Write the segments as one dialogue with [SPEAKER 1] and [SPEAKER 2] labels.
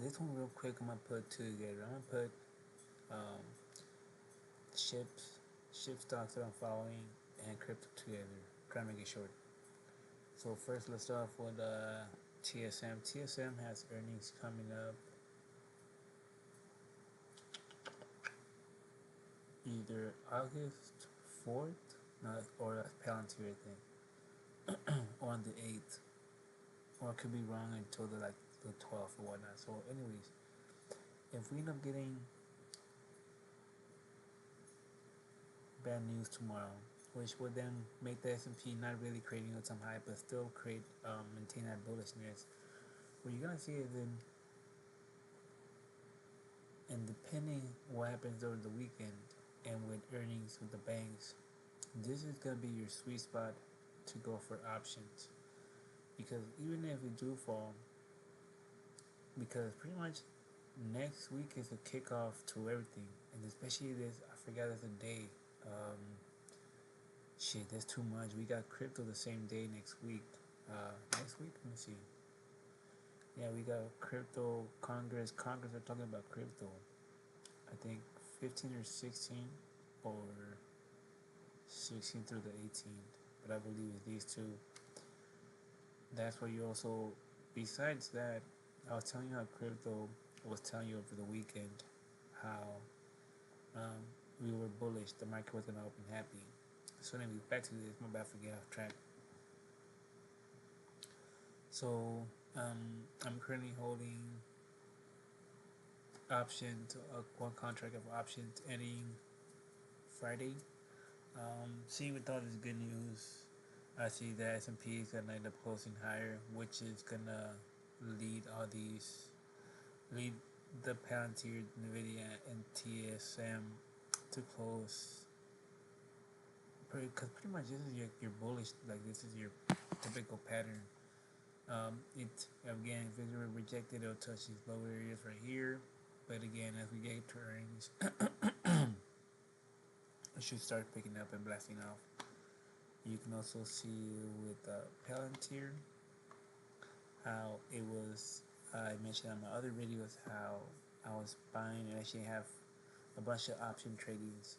[SPEAKER 1] This one real quick. I'm gonna put two together. I'm gonna put um, ships, ship stocks that I'm following, and crypto together. Try to make it short. So first, let's start off with TSM. TSM has earnings coming up either August 4th, not, or that's Palantir, I think, or on the 8th, or it could be wrong until the 12th or whatnot. So, anyways, if we end up getting bad news tomorrow, which would then make the S&P not really creating all-time high, but still maintain that bullishness. What you're gonna see is and depending what happens over the weekend and with earnings with the banks, this is gonna be your sweet spot to go for options. Because even if we do fall, because pretty much next week is a kickoff to everything, and especially this, I forgot it's a day. Um, Shit, that's too much. We got crypto the same day next week. Next week, let me see. Yeah, we got crypto Congress. Congress are talking about crypto. I think 15 or 16, or 16 through the 18th. But I believe it's these two. That's why you also. Besides that, I was telling you how crypto. I was telling you over the weekend how um, we were bullish. The market was gonna open happy. So anyway, back to this. My bad for getting off track. So I'm currently holding options, one contract of options ending Friday. Seeing with all this good news, I see that S&P is gonna end up closing higher, which is gonna lead all these lead the Palantir, Nvidia, and TSM to close. Because pretty much this is your bullish, like this is your typical pattern. It again, if it's rejected, it'll touch these lower areas right here. But again, as we get to earnings, it should start picking up and blasting off. You can also see with Palantir how it was. I mentioned on my other videos how I was buying and actually have a bunch of option tradings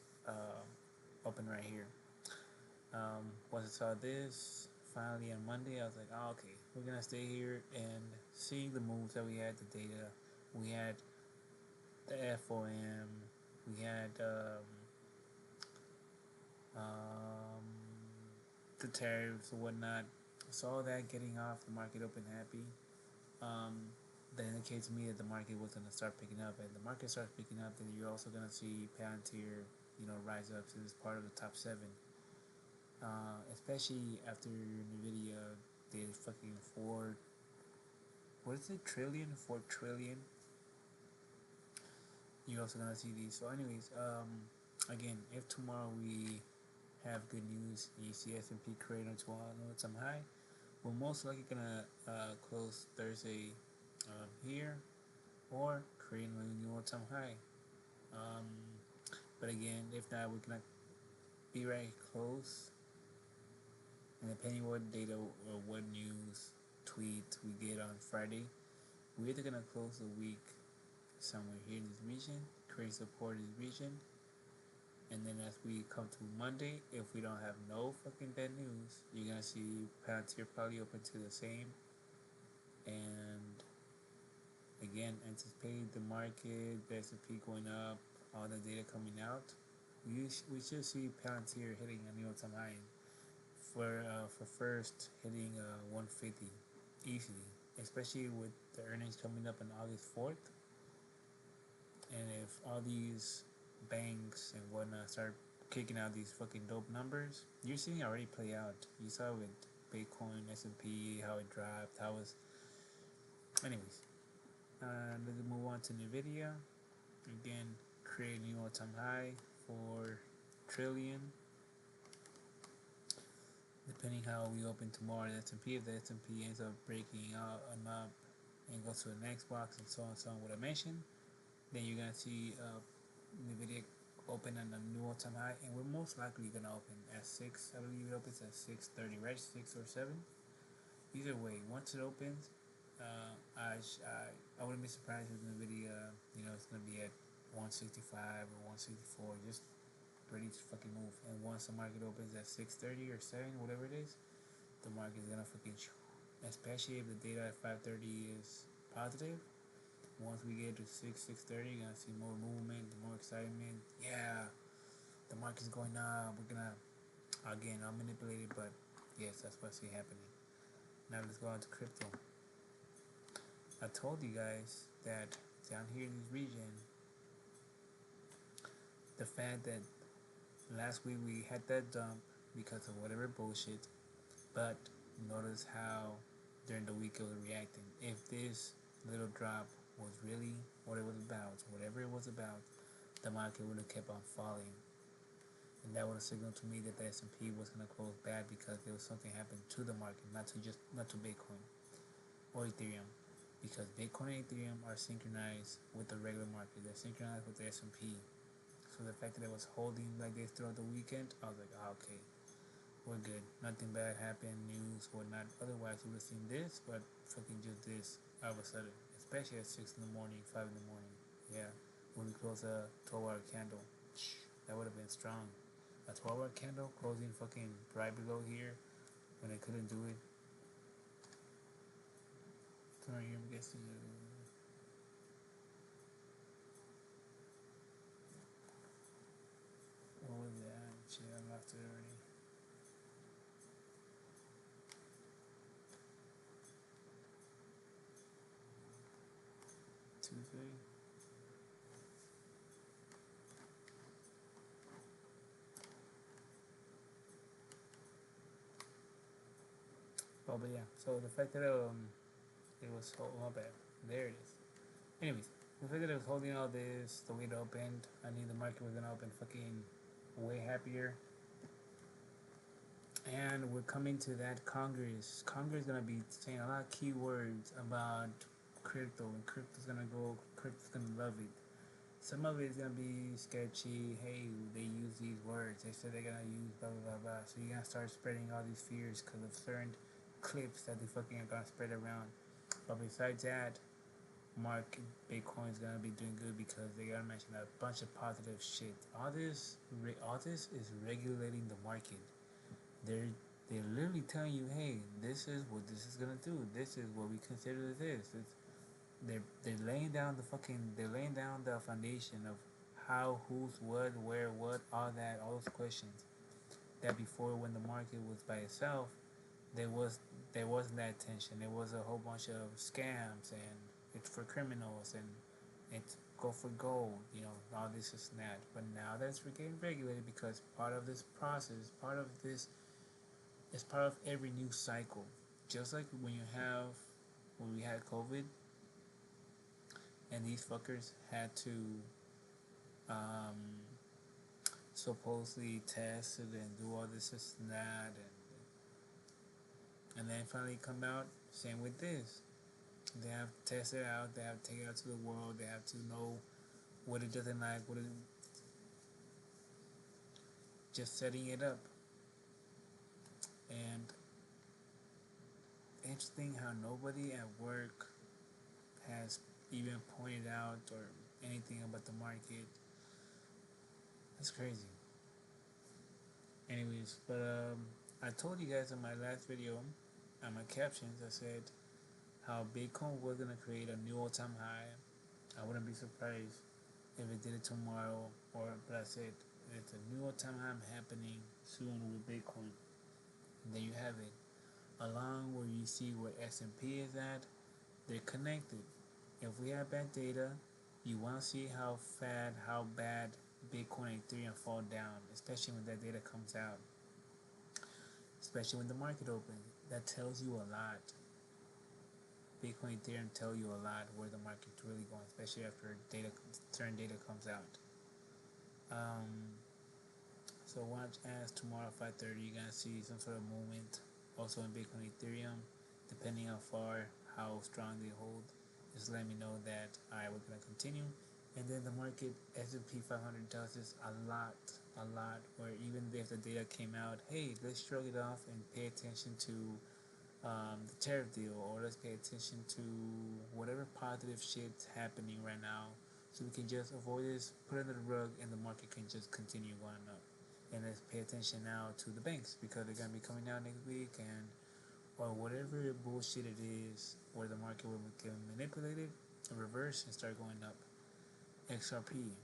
[SPEAKER 1] open right here. Once I saw this, finally on Monday, I was like, oh, okay, we're gonna stay here and see the moves that we had, the data. We had the FOM, we had um, the tariffs and whatnot. Saw that getting off, the market open happy. Um, that indicates to me that the market was gonna start picking up, and the market starts picking up, then you're also gonna see Palantir, rise up to this part of the top seven. Especially after Nvidia did fucking what is it, trillion, 4 trillion. You're also gonna see these. So, anyways, again, if tomorrow we have good news, you see S&P creating to all-time high, we're most likely gonna close Thursday here or create a new all-time high. Um, but again, if not, we're gonna be right close. And depending what data or what news tweet we get on Friday, we're either gonna close the week somewhere here in this region, create support in this region, and then as we come to Monday, if we don't have no fucking bad news, you're gonna see Palantir probably open to the same. And again, anticipate the market, the S&P going up, all the data coming out. We should see Palantir hitting a new all-time high for first hitting 150 easily, especially with the earnings coming up on August 4th. And if all these banks and whatnot start kicking out these fucking dope numbers, you're seeing it already play out. You saw with Bitcoin, S&P, how it dropped, how it was. Anyways, let's move on to Nvidia. Again, create new all-time high for trillion. Depending how we open tomorrow, the S&P, if the S&P ends up breaking out and up and goes to the next box and so on and so on, what I mentioned, then you're gonna see Nvidia open on a new all-time high, and we're most likely gonna open at 6. I believe it opens at 6:30, right? 6 or 7. Either way, once it opens, I wouldn't be surprised if Nvidia, it's gonna be at 165 or 164. Just ready to fucking move. And once the market opens at 6:30 or 7, whatever it is, the market is gonna fucking, especially if the data at 5:30 is positive. Once we get to 6:30, you're gonna see more movement, more excitement. Yeah, the market's going up. We're gonna, again, I'll manipulate it, but yes, that's what I see happening. Now let's go on to crypto. I told you guys that down here in this region, the fact that last week we had that dump because of whatever bullshit, but notice how during the week it was reacting. If this little drop was really what it was about, whatever it was about, the market would have kept on falling. And that would have signaled to me that the S&P was going to close bad because there was something happening to the market, not to Bitcoin or Ethereum, because Bitcoin and Ethereum are synchronized with the regular market. They're synchronized with the S&P. So the fact that it was holding like this throughout the weekend, I was like, okay, we're good. Nothing bad happened, news, whatnot. Otherwise, you would have seen this, but fucking just this all of a sudden, especially at 6 in the morning, 5 in the morning. Yeah, when we close a 12-hour candle, that would have been strong. A 12-hour candle closing fucking right below here when I couldn't do it. Sorry, I'm guessing. What was that? Shit, I lost it already. Tuesday. Oh, but yeah. So the fact that it was my bad. There it is. Anyways, the fact that it was holding all this, the way it opened, I knew the market was gonna open fucking way happier. And we're coming to that Congress. Congress is gonna be saying a lot of keywords about crypto, and crypto's gonna go. Crypto's gonna love it. Some of it is gonna be sketchy. Hey, they use these words. They said they're gonna use blah blah blah blah. So you're gonna start spreading all these fears because of certain clips that they fucking are gonna spread around. But besides that, market Bitcoin's gonna be doing good because they gotta mention a bunch of positive shit. All this is regulating the market. They're they're literally telling you, hey, this is what this is gonna do. This is what we consider this. They're laying down they're laying down the foundation of how, who's, what, where, what, all those questions. That before, when the market was by itself, there was there wasn't that tension. There was a whole bunch of scams, and it's for criminals, and it's go for gold, all this is that. But now that's getting regulated because part of this process, part of this is part of every new cycle. Just like when we had COVID, and these fuckers had to um, supposedly test it and do all this and that, and then finally come out. Same with this. They have to test it out. They have to take it out to the world. They have to know what it doesn't like. What it just setting it up. And interesting how nobody at work has even pointed out or anything about the market. That's crazy. Anyways, but I told you guys in my last video, on my captions, I said how Bitcoin was gonna create a new all-time high. I wouldn't be surprised if it did it tomorrow, or but I said it's a new all-time high happening soon with Bitcoin. And there you have it. Along where you see where S&P is at, they're connected. If we have bad data, you want to see how bad Bitcoin and Ethereum fall down, especially when that data comes out, especially when the market opens. That tells you a lot. Bitcoin and Ethereum tell you a lot where the market's really going, especially after certain data comes out. So watch as tomorrow 5:30, you're gonna see some sort of movement. Also in Bitcoin and Ethereum, depending how strong they hold. Just let me know that we're gonna continue. And then the market S&P 500 does this a lot. Where even if the data came out, hey, let's shrug it off and pay attention to the tariff deal, or let's pay attention to whatever positive shit's happening right now, so we can just avoid this, put it under the rug, and the market can just continue going up. And let's pay attention now to the banks, because they're gonna be coming out next week, and or whatever bullshit it is, where the market will get manipulated, reverse, and start going up. XRP.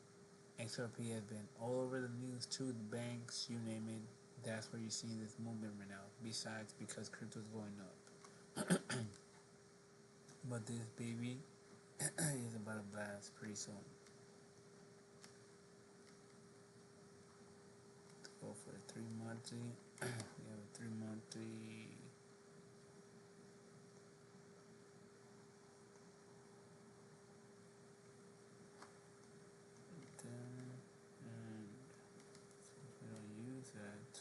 [SPEAKER 1] XRP has been all over the news too, the banks, you name it. That's where you're seeing this movement right now. Besides, because crypto's going up. But this baby is about to blast pretty soon. Let's go for a 3 monthly. We have a 3 monthly. And since we don't use that,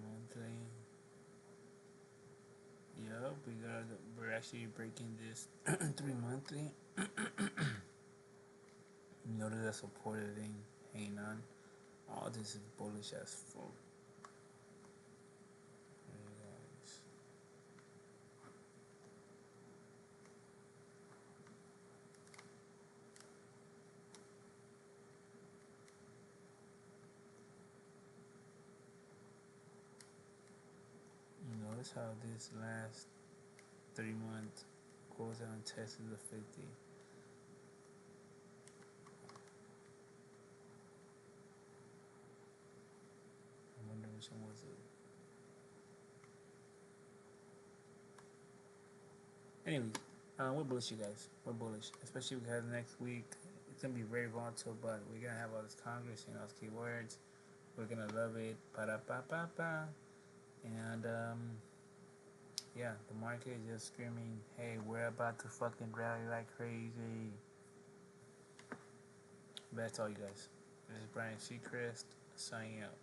[SPEAKER 1] monthly. Yup, we're actually breaking this 3 monthly. Notice that supported thing hanging on. All this is bullish as fuck. Notice how this last 3 months goes out and tests the 50. I wonder which one was it. Anyways, we're bullish, you guys. We're bullish, especially because next week it's gonna be very volatile. But we're gonna have all this Congress, you know, those keywords. We're gonna love it. Pa da pa pa pa. And yeah, the market is just screaming, "Hey, we're about to fucking rally like crazy." But that's all, you guys. This is Brian Seacrest signing out.